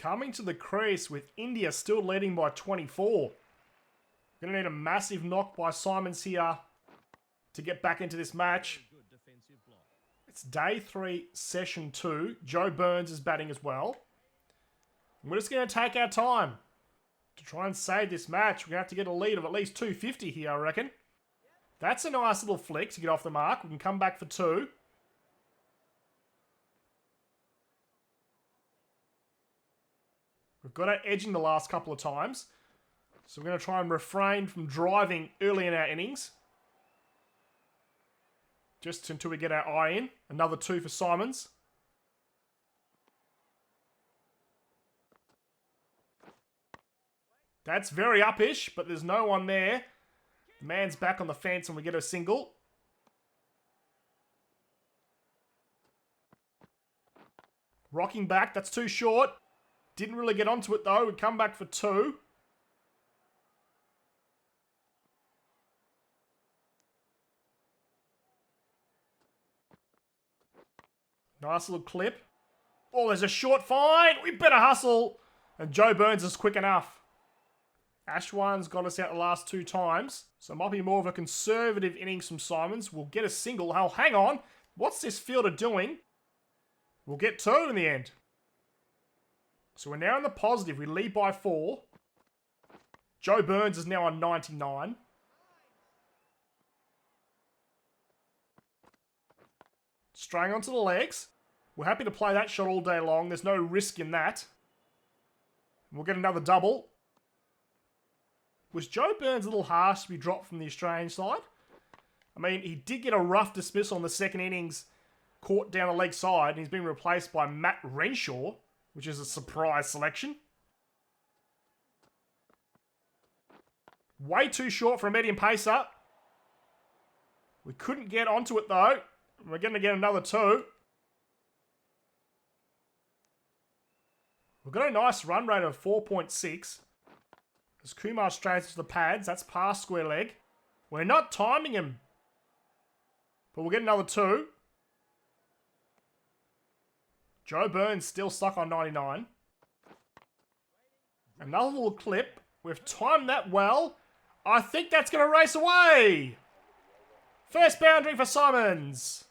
Coming to the crease with India still leading by 24. Going to need a massive knock by Symonds here to get back into this match. It's day 3, session 2. Joe Burns is batting as well. We're just going to take our time to try and save this match. We're going to have to get a lead of at least 250 here, I reckon. That's a nice little flick to get off the mark. We can come back for 2. We've got our edging the last couple of times. So we're going to try and refrain from driving early in our innings. Just until we get our eye in. Another 2 for Symonds. That's very up-ish, but there's no one there. The man's back on the fence and we get a single. Rocking back, that's too short. Didn't really get onto it though. We come back for 2. Nice little clip. Oh, there's a short fine. We better hustle. And Joe Burns is quick enough. Ashwan's got us out the last 2 times. So it might be more of a conservative innings from Symonds. We'll get a single. Oh, hang on. What's this fielder doing? We'll get 2 in the end. So we're now in the positive. We lead by 4. Joe Burns is now on 99. Straying onto the legs. We're happy to play that shot all day long. There's no risk in that. We'll get another double. Was Joe Burns a little harsh to be dropped from the Australian side? I mean, he did get a rough dismissal in the second innings, caught down the leg side, and he's been replaced by Matt Renshaw, which is a surprise selection. Way too short for a medium pacer. We couldn't get onto it though. We're going to get another 2. We've got a nice run rate of 4.6. As Kumar strays to the pads, that's past square leg. We're not timing him. But we'll get another 2. Joe Burns still stuck on 99. Another little clip. We've timed that well. I think that's going to race away. First boundary for Symonds.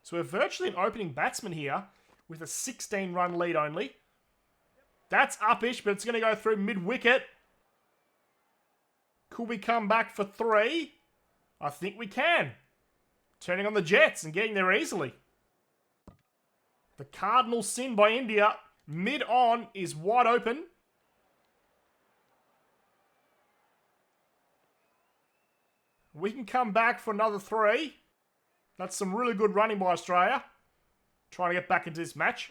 So we're virtually an opening batsman here with a 16-run lead only. That's up-ish, but it's going to go through mid-wicket. Could we come back for 3? I think we can. Turning on the Jets and getting there easily. The cardinal sin by India. Mid-on is wide open. We can come back for another 3. That's some really good running by Australia. Trying to get back into this match.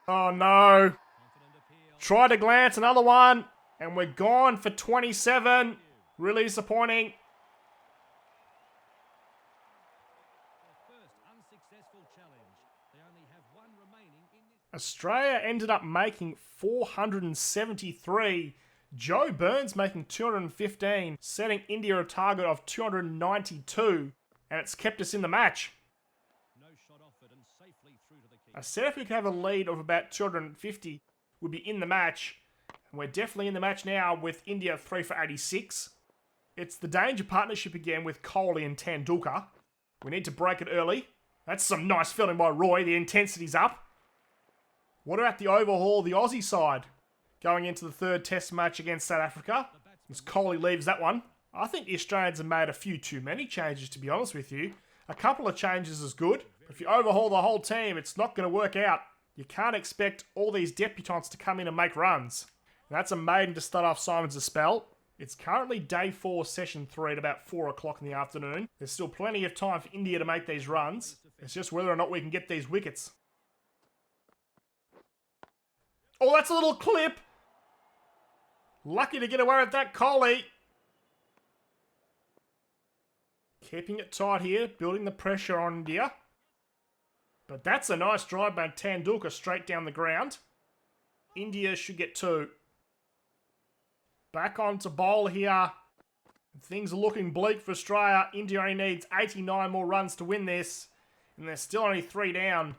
Oh no. Try to glance, another one. And we're gone for 27. Really disappointing. Australia ended up making 473. Joe Burns making 215, setting India a target of 292, and it's kept us in the match. I said if we could have a lead of about 250, we'd be in the match, and we're definitely in the match now with India 3 for 86. It's the danger partnership again with Kohli and Tendulkar. We need to break it early. That's some nice fielding by Roy, the intensity's up. What about the overhaul, the Aussie side? Going into the 3rd test match against South Africa. As Kohli leaves that one. I think the Australians have made a few too many changes, to be honest with you. A couple of changes is good. But if you overhaul the whole team, it's not going to work out. You can't expect all these debutants to come in and make runs. And that's a maiden to start off Symonds' spell. It's currently day 4, session 3 at about 4 o'clock in the afternoon. There's still plenty of time for India to make these runs. It's just whether or not we can get these wickets. Oh, that's a little clip. Lucky to get away with that, Kohli. Keeping it tight here, building the pressure on India. But that's a nice drive by Tendulkar straight down the ground. India should get 2. Back on to bowl here. Things are looking bleak for Australia. India only needs 89 more runs to win this, and they're still only 3 down.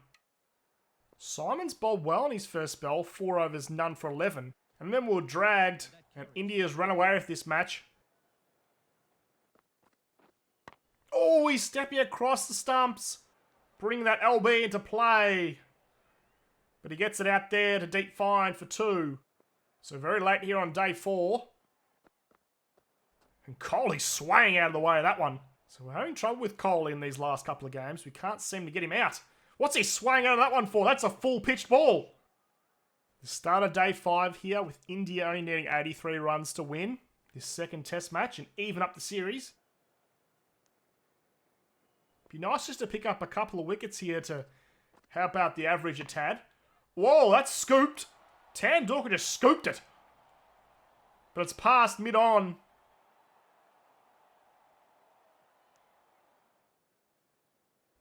Symonds bowled well in his first spell, 4 overs, none for 11. And then we were dragged, and India's run away with this match. Oh, he's stepping across the stumps, bringing that LB into play. But he gets it out there to deep fine for 2. So very late here on day 4. And Kohli's swaying out of the way of that one. So we're having trouble with Kohli in these last couple of games. We can't seem to get him out. What's he swaying out of that one for? That's a full pitched ball. The start of day 5 here with India only needing 83 runs to win this second test match and even up the series. Be nice just to pick up a couple of wickets here to help out the average a tad. Whoa, that's scooped. Tendulkar just scooped it. But it's past mid-on.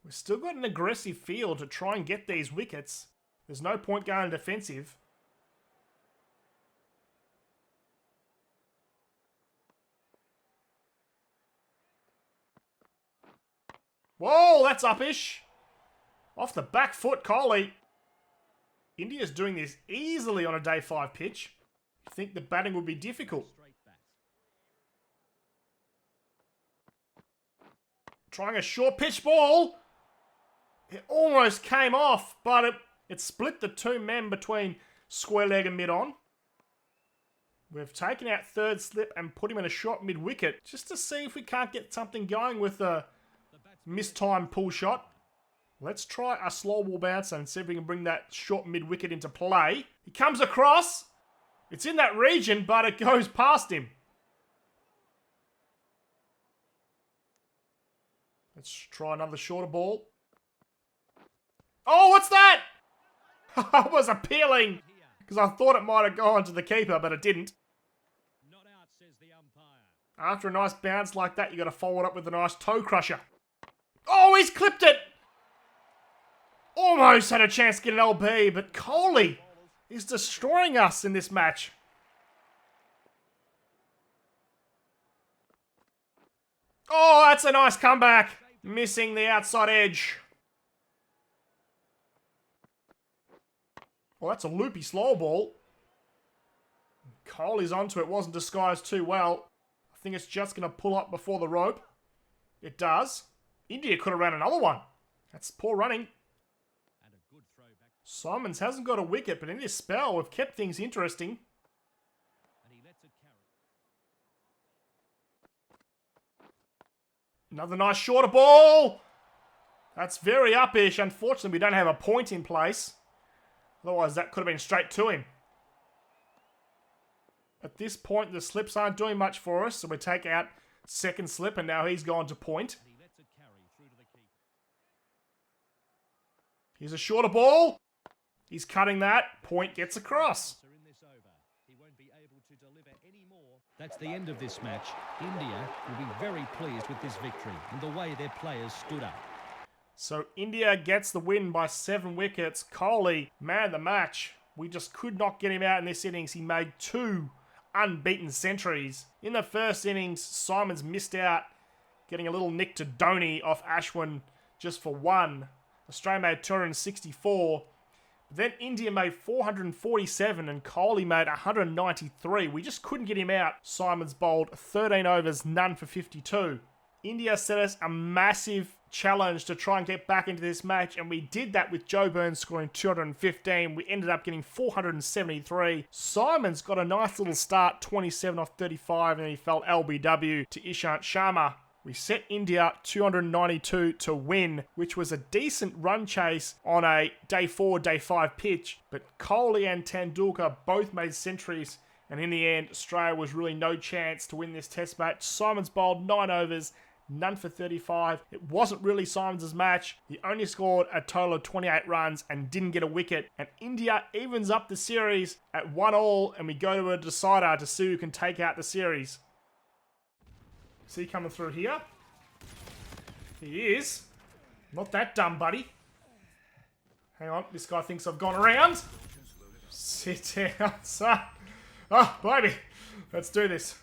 We've still got an aggressive field to try and get these wickets. There's no point going defensive. Whoa, that's uppish. Off the back foot, Kohli. India's doing this easily on a day 5 pitch. You think the batting would be difficult. Trying a short pitch ball. It almost came off, but it split the 2 men between square leg and mid-on. We've taken out third slip and put him in a short mid-wicket just to see if we can't get something going with a mistimed pull shot. Let's try a slow ball bouncer and see if we can bring that short mid-wicket into play. He comes across. It's in that region, but it goes past him. Let's try another shorter ball. Oh, what's that? I was appealing because I thought it might have gone to the keeper, but it didn't. Not out, says the umpire. After a nice bounce like that, you got to follow it up with a nice toe crusher. Oh, he's clipped it. Almost had a chance to get an LB, but Kohli is destroying us in this match. Oh, that's a nice comeback. Missing the outside edge. Well, that's a loopy slow ball. Kohli's onto it. Wasn't disguised too well. I think it's just going to pull up before the rope. It does. India could have ran another one. That's poor running. And a good throwback. Symonds hasn't got a wicket, but in this spell, we've kept things interesting. And he lets it carry. Another nice shorter ball. That's very uppish. Unfortunately, we don't have a point in place. Otherwise, that could have been straight to him. At this point, the slips aren't doing much for us, so we take out second slip, and now he's gone to point. And he lets it carry through to the keeper. Here's a shorter ball. He's cutting that. Point gets across. In this over, he won't be able to deliver any more. That's the end of this match. India will be very pleased with this victory and the way their players stood up. So India gets the win by 7 wickets. Kohli, man of the match. We just could not get him out in this innings. He made 2 unbeaten centuries. In the first innings, Symonds missed out, getting a little nick to Dhoni off Ashwin just for 1. Australia made 264. Then India made 447 and Kohli made 193. We just couldn't get him out. Symonds bowled 13 overs, none for 52. India set us a massive challenge to try and get back into this match, and we did that with Joe Burns scoring 215. We ended up getting 473. Symonds got a nice little start, 27 off 35, and then he fell LBW to Ishant Sharma. We set India 292 to win, which was a decent run chase on a day 4, day 5 pitch, but Kohli and Tendulkar both made centuries, and in the end, Australia was really no chance to win this test match. Symonds bowled 9 overs, none for 35. It wasn't really Symonds' match. He only scored a total of 28 runs and didn't get a wicket. And India evens up the series at 1-1, and we go to a decider to see who can take out the series. See coming through here? He is. Not that dumb, buddy. Hang on, this guy thinks I've gone around. Sit down, son. Oh, baby. Let's do this.